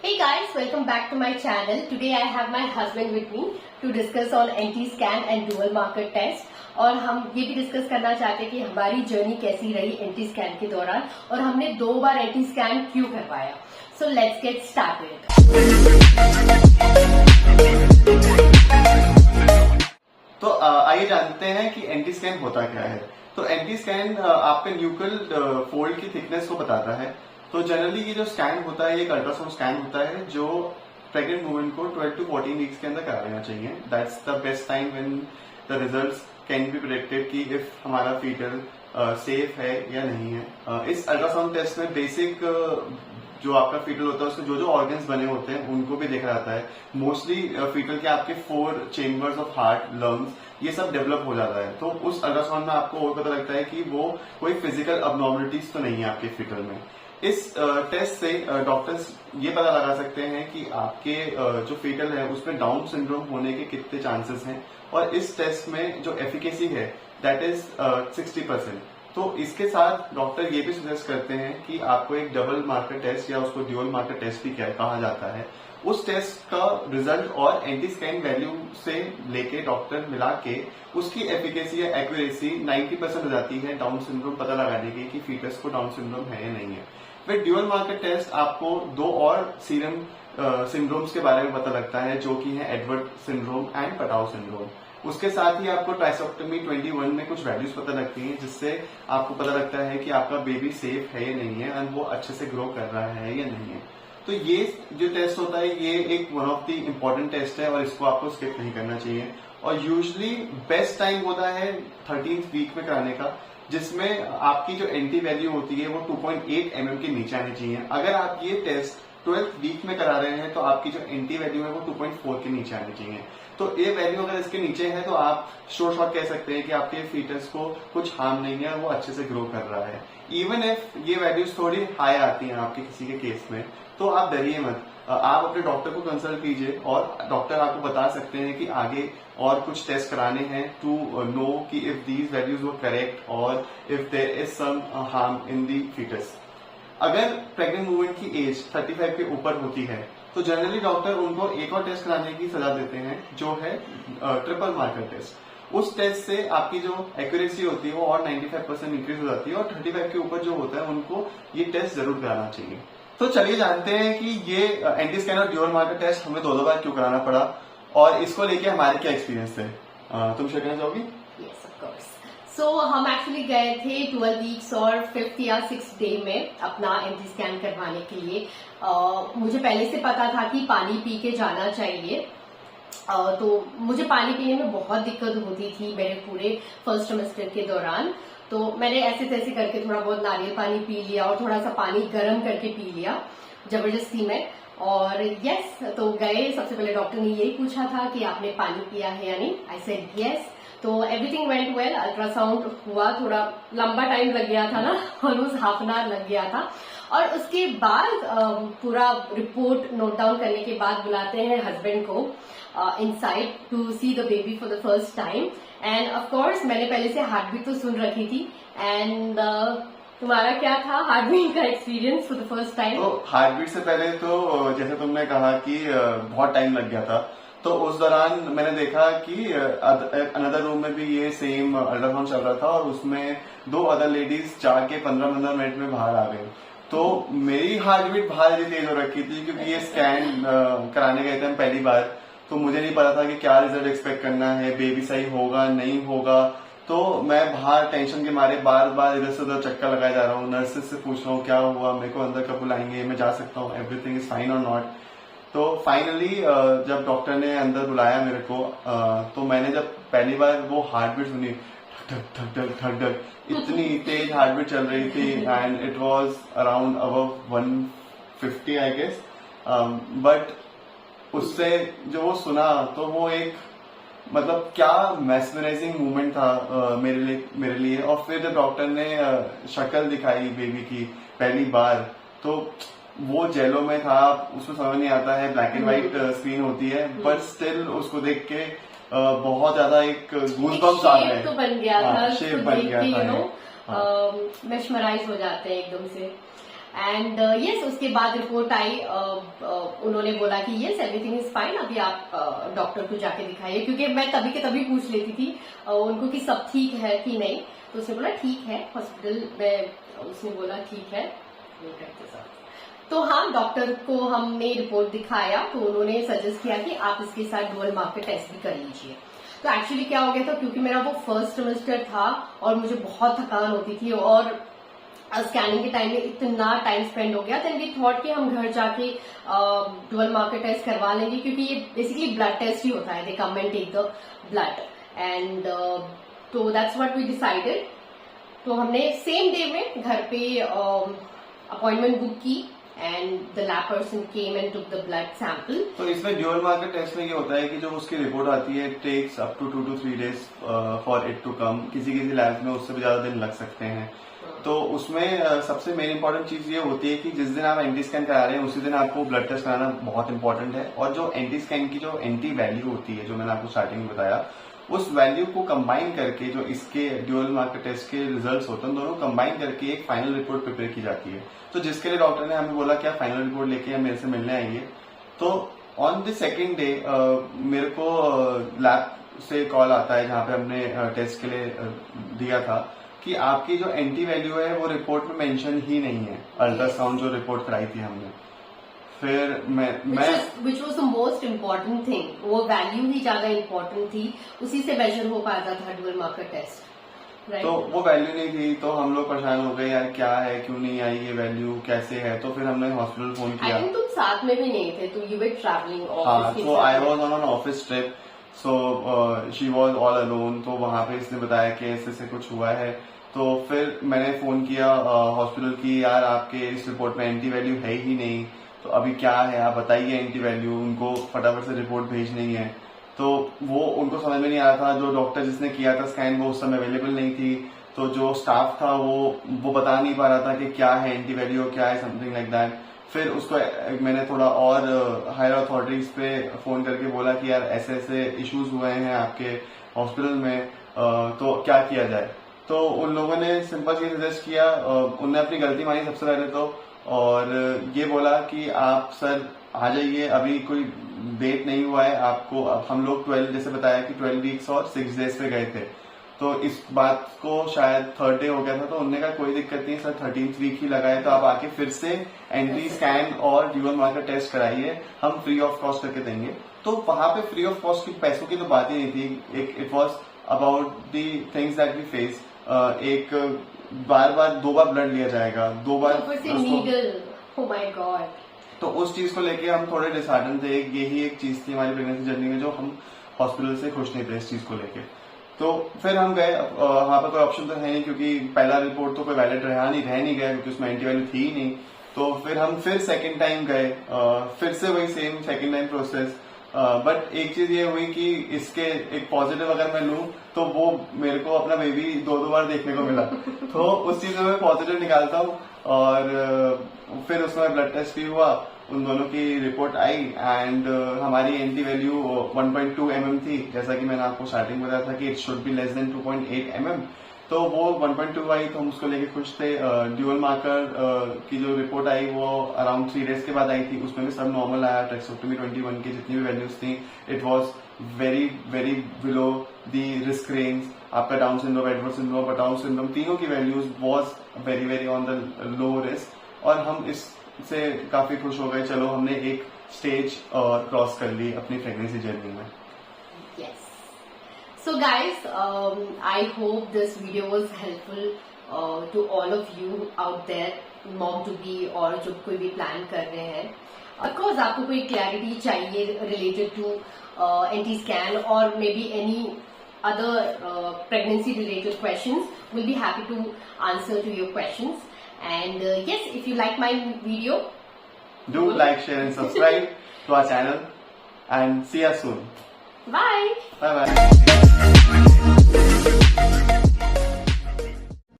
Hey guys, welcome back to my channel. Today I have my husband with me to discuss on NT scan and dual marker test. और हम ये भी discuss करना चाहते हैं कि हमारी जर्नी कैसी रही एंटी स्कैन के दौरान और हमने 2 बार एंटी स्कैन क्यों करवाया. So let's get started. तो आइए जानते हैं कि एंटी स्कैन होता क्या है. तो एंटी स्कैन आपके न्यूक्लियल फोल्ड की थिकनेस को बताता है. तो जनरली ये जो स्कैन होता है एक अल्ट्रासाउंड स्कैन होता है जो प्रेग्नेंट वुमेन को 12 to 14 वीक्स के अंदर करा लेना चाहिए. That's the best time when the results can be predicted कि इफ हमारा फीटल सेफ है या नहीं है. इस अल्ट्रासाउंड टेस्ट में बेसिक जो आपका फीटल होता है उसमें जो जो ऑर्गन्स बने होते हैं उनको भी देखा जाता है. मोस्टली फीटल के आपके 4 चेम्बर्स ऑफ हार्ट, लंग्स ये सब डेवलप हो जाता है. तो उस अल्ट्रासाउंड में आपको और पता लगता है कि वो कोई फिजिकल अबनॉर्मलिटीज तो नहीं है आपके फीटल में. इस टेस्ट से डॉक्टर्स ये पता लगा सकते हैं कि आपके जो फीटल है उसमें डाउन सिंड्रोम होने के कितने चांसेस हैं. और इस टेस्ट में जो एफिकेसी है दैट इज 60%. तो इसके साथ डॉक्टर ये भी सजेस्ट करते हैं कि आपको एक डबल मार्कर टेस्ट या उसको ड्यूअल मार्कर टेस्ट भी कहा जाता है. उस टेस्ट का रिजल्ट और एंटी स्कैन वैल्यू से लेके डॉक्टर मिला के उसकी एफिकेसी या एक्यूरेसी 90% हो जाती है डाउन सिंड्रोम पता लगाने की कि फीटस को डाउन सिंड्रोम है या नहीं है. फिर ड्यूअल मार्कर टेस्ट आपको 2 और सीरम सिंड्रोम्स के बारे में पता लगता है जो कि है Edward syndrome and Patau syndrome. उसके साथ ही आपको ट्राइसोक्टोमी 21 में कुछ वैल्यूज पता लगती हैं जिससे आपको पता लगता है कि आपका बेबी सेफ है या नहीं है और वो अच्छे से ग्रो कर रहा है या नहीं है. तो ये जो टेस्ट होता है ये एक one of the important test है और इसको आपको स्किप नहीं करना चाहिए. और यूजुअली बेस्ट टाइम होता है 13th वीक में कराने का जिसमें आपकी जो एंटी वैल्यू होती है वो 2.8 mm के नीचे आनी चाहिए. अगर आप ये टेस्ट 12th वीक में करा रहे हैं तो आपकी जो एंटी वैल्यू है वो 2.4 के नीचे आनी चाहिए. तो ये वैल्यू अगर इसके नीचे है तो आप श्योर शॉट कह सकते हैं कि आपके फीटस को कुछ हार्म नहीं है, वो अच्छे से ग्रो कर रहा है. इवन इफ ये वैल्यूज थोड़ी हाई आती हैं आपके किसी के केस में तो आप डरिए मत. आप अपने डॉक्टर को कंसल्ट कीजिए और डॉक्टर आपको बता सकते हैं कि आगे और कुछ टेस्ट कराने हैं टू नो कि if these values were correct और if there is some harm in the foetus. अगर प्रेग्नेंट वुमेन की एज 35 के ऊपर होती है तो जनरली डॉक्टर उनको एक और टेस्ट कराने की सलाह देते हैं जो है ट्रिपल मार्कर टेस्ट. उस टेस्ट से आपकी जो एक्यूरेसी होती है वो और 95% इंक्रीज हो जाती है और 35 के ऊपर जो होता है उनको ये टेस्ट जरूर कराना चाहिए. तो चलिए जानते हैं कि ये एंटी स्कैन और ड्यूअल मार्कर टेस्ट हमें 2 बार क्यों कराना पड़ा और इसको लेके हमारे क्या एक्सपीरियंस थे. तुम शेयर करना चाहोगी? Yes of course. सो हम एक्चुअली गए थे 12 वीक्स और 5th या 6th डे में अपना एंटी स्कैन करवाने के लिए. मुझे पहले से पता था कि पानी पी के जाना चाहिए. तो मुझे पानी पीने में बहुत दिक्कत होती थी मेरे पूरे फर्स्ट सेमेस्टर के दौरान. तो मैंने ऐसे तैसे करके थोड़ा बहुत नारियल पानी पी लिया और थोड़ा सा पानी गर्म करके पी लिया जबरदस्ती में. और यस, तो गए. सबसे पहले डॉक्टर ने यही पूछा था कि आपने पानी पिया है या नहीं. I said yes. तो एवरीथिंग वेंट वेल. अल्ट्रासाउंड हुआ, थोड़ा लंबा टाइम लग गया था ना, ऑलमोस्ट हाफ एन आवर लग गया था. और उसके बाद पूरा रिपोर्ट नोट डाउन करने के बाद बुलाते हैं हस्बैंड को inside to see the baby for the first time. And of course मैंने पहले से हार्ट बीट तो सुन रखी थी. एंड तुम्हारा क्या था हार्ट बीट का experience for the first time? तो हार्ट बीट से पहले तो जैसे तुमने कहा कि बहुत टाइम लग गया था तो उस दौरान मैंने देखा कि अनदर रूम में भी ये सेम अल्ट्रासाउंड चल रहा था और उसमें 2 अदर लेडीज जाके 15-15 मिनट में बाहर आ गई. तो मेरी हार्ट बीट बाहर तेज हो रखी थी क्योंकि ये स्कैन कराने गए थे हम पहली बार. तो मुझे नहीं पता था कि क्या रिजल्ट एक्सपेक्ट करना है, बेबी सही होगा नहीं होगा. तो मैं बाहर टेंशन के मारे बार बार इधर से उधर चक्कर लगाए जा रहा हूँ. नर्सेस से पूछ रहा हूँ क्या हुआ, मेरे को अंदर कब बुलाएंगे, मैं जा सकता हूँ, एवरीथिंग इज फाइन और नॉट. तो फाइनली जब डॉक्टर ने अंदर बुलाया मेरे को तो मैंने जब पहली बार वो हार्ट बीट सुनी, ठक ठक ठक ठक ठक, इतनी तेज हार्ट बीट चल रही थी and it was around above 150 I guess. But उससे जो वो सुना तो वो एक मतलब क्या मैस्मराइजिंग मोमेंट था मेरे लिए. और फिर जब डॉक्टर ने शक्ल दिखाई बेबी की पहली बार तो वो जेलो में था, उसको समझ नहीं आता है, ब्लैक एंड व्हाइट स्क्रीन होती है बट स्टिल उसको देख के बहुत ज्यादा एक गूज़बम्स आ गए. तो बन गया था, शेप बन गया था. मेस्मराइज हो जाते हैं एकदम से. एंड यस उसके बाद रिपोर्ट आई, उन्होंने बोला कि यस एवरीथिंग इज फाइन, अभी आप डॉक्टर को जाके दिखाइए, क्योंकि मैं तभी के तभी पूछ लेती थी उनको कि सब ठीक है कि नहीं, तो उसने बोला ठीक है, हॉस्पिटल में उसने बोला ठीक है। तो हाँ, डॉक्टर को हमने रिपोर्ट दिखाया तो उन्होंने सजेस्ट किया कि आप इसके साथ डुअल मार्कर टेस्ट भी कर लीजिए। तो एक्चुअली क्या हो गया था, क्योंकि मेरा वो फर्स्ट सेमेस्टर था और मुझे बहुत थकान होती थी और स्कैनिंग के टाइम में इतना टाइम स्पेंड हो गया, देन वी थॉट कि हम घर जाके डुअल मार्कर टेस्ट करवा लेंगे, क्योंकि ये बेसिकली ब्लड टेस्ट ही होता है, they come and take the blood and तो दैट्स व्हाट वी डिसाइडेड। तो हमने सेम डे में घर पे अपॉइंटमेंट बुक की and the lab person came and took the blood sample. तो इसमें ड्यूअल मार्कर टेस्ट में ये होता है कि जो उसकी रिपोर्ट आती है takes up to 2 to 3 days for it to come. किसी लैब में उससे भी ज्यादा दिन लग सकते हैं। तो उसमें सबसे मेन इंपॉर्टेंट चीज ये होती है कि जिस दिन आप एंटी स्कैन करा रहे हैं उसी दिन आपको ब्लड टेस्ट कराना बहुत इंपॉर्टेंट है। और जो एंटी स्कैन की जो एंटी वैल्यू होती है, जो मैंने आपको स्टार्टिंग में बताया, उस वैल्यू को कंबाइन करके जो इसके ड्यूअल मार्कर टेस्ट के रिजल्ट्स होते हैं, दोनों कंबाइन करके एक फाइनल रिपोर्ट प्रिपेयर की जाती है। तो जिसके लिए डॉक्टर ने हमें बोला कि आप फाइनल रिपोर्ट लेके मेरे से मिलने आइए। तो ऑन द सेकेंड डे मेरे को लैब से कॉल आता है जहाँ पे हमने टेस्ट के लिए दिया था कि आपकी जो एंटी वैल्यू है वो रिपोर्ट में मेंशन ही नहीं है, अल्ट्रासाउंड जो रिपोर्ट कराई थी हमने। फिर which was the most important thing, वो वैल्यू ही ज्यादा इम्पोर्टेंट थी, उसी से मेजर हो पाता था डुअल मार्कर टेस्ट। तो वो वैल्यू नहीं थी तो हम लोग परेशान हो गए, यार क्या है, क्यों नहीं आई ये वैल्यू, कैसे है। तो फिर हमने हॉस्पिटल फोन किया। आई थिंक तुम साथ में भी नहीं थे, तो you were travelling office. So I was on an office trip, so she was all alone. तो वहां पे इसने बताया कि ऐसे कुछ हुआ है। तो फिर मैंने फोन किया हॉस्पिटल की, यार आपके इस रिपोर्ट में एंटी वैल्यू है ही नहीं, तो अभी क्या है आप बताइए एंटी वैल्यू। उनको फटाफट से रिपोर्ट भेजनी है। तो वो उनको समझ में नहीं आ रहा था। जो डॉक्टर जिसने किया था स्कैन वो उस समय अवेलेबल नहीं थी, तो जो स्टाफ था वो बता नहीं पा रहा था कि क्या है एंटी वैल्यू, क्या है, समथिंग लाइक दैट। फिर उसको मैंने थोड़ा और हायर अथॉरिटीज पे फोन करके बोला कि यार ऐसे ऐसे इश्यूज हुए हैं आपके हॉस्पिटल में, तो क्या किया जाए। तो उन लोगों ने सिंपल सी सजेस्ट किया, उनने अपनी गलती मानी सबसे पहले तो, और ये बोला कि आप सर आ जाइए, अभी कोई डेट नहीं हुआ है आपको। अब हम लोग 12 जैसे बताया कि 12 वीक्स और 6 days पे गए थे, तो इस बात को शायद 3rd day हो गया था। तो उनने कहा कोई दिक्कत नहीं सर, 13th वीक ही लगा है, तो आप आके फिर से एंटी स्कैन और ड्यूअल मार्कर टेस्ट कराइए, हम फ्री ऑफ कॉस्ट करके देंगे। तो वहां पे फ्री ऑफ कॉस्ट की पैसों की तो बात ही नहीं थी। It was about the things that we face. एक बार 2 बार ब्लड लिया जाएगा, 2 बार oh my God। तो उस चीज को लेके हम थोड़े डिसहार्टन थे। यही एक चीज थी हमारी प्रेगनेंसी जर्नी में जो हम हॉस्पिटल से खुश नहीं थे इस चीज को लेके। तो फिर हम गए, वहां पर कोई ऑप्शन तो है नहीं, क्योंकि पहला रिपोर्ट तो कोई वैलिड रह नहीं गया, क्योंकि उसमें एंटी वैल्यू थी ही नहीं। तो फिर हम सेकेंड टाइम गए, फिर से वही same second time process. But एक चीज ये हुई कि इसके एक पॉजिटिव अगर मैं लूं तो वो मेरे को अपना बेबी 2 बार देखने को मिला। तो उस चीज में मैं पॉजिटिव निकालता हूँ। और फिर उसमें ब्लड टेस्ट भी हुआ, उन दोनों की रिपोर्ट आई एंड हमारी एंटी वैल्यू 1.2 mm थी, जैसा कि मैंने आपको स्टार्टिंग में बताया था कि it should be less than 2.8 mm। तो वो 1.2 आई तो हम उसको लेके खुश थे। ड्यूअल मार्कर की जो रिपोर्ट आई वो अराउंड 3 days के बाद आई थी, उसमें भी सब नॉर्मल आया। ट्रेक्सोटोमी 21 की जितनी भी वैल्यूज थी, it was very very below the risk range. आपका डाउन सिंड्रोम, एडवर्ड सिंड्रोम और डाउन सिंड्रोम तीनों की values was very very on the low risk. और हम इससे काफी खुश हो गए, चलो हमने एक स्टेज क्रॉस कर ली अपनी प्रेगनेंसी जर्नी में। So guys, I hope this video was helpful to all of you out there, mom to be और जो कोई भी प्लान कर रहे हैं। Of course आपको कोई क्लैरिटी चाहिए related to NT scan और maybe any other pregnancy related questions, we'll be happy to answer to your questions. And yes, if you like my video, do like, share and subscribe to our channel and see us soon. Bye. Bye bye.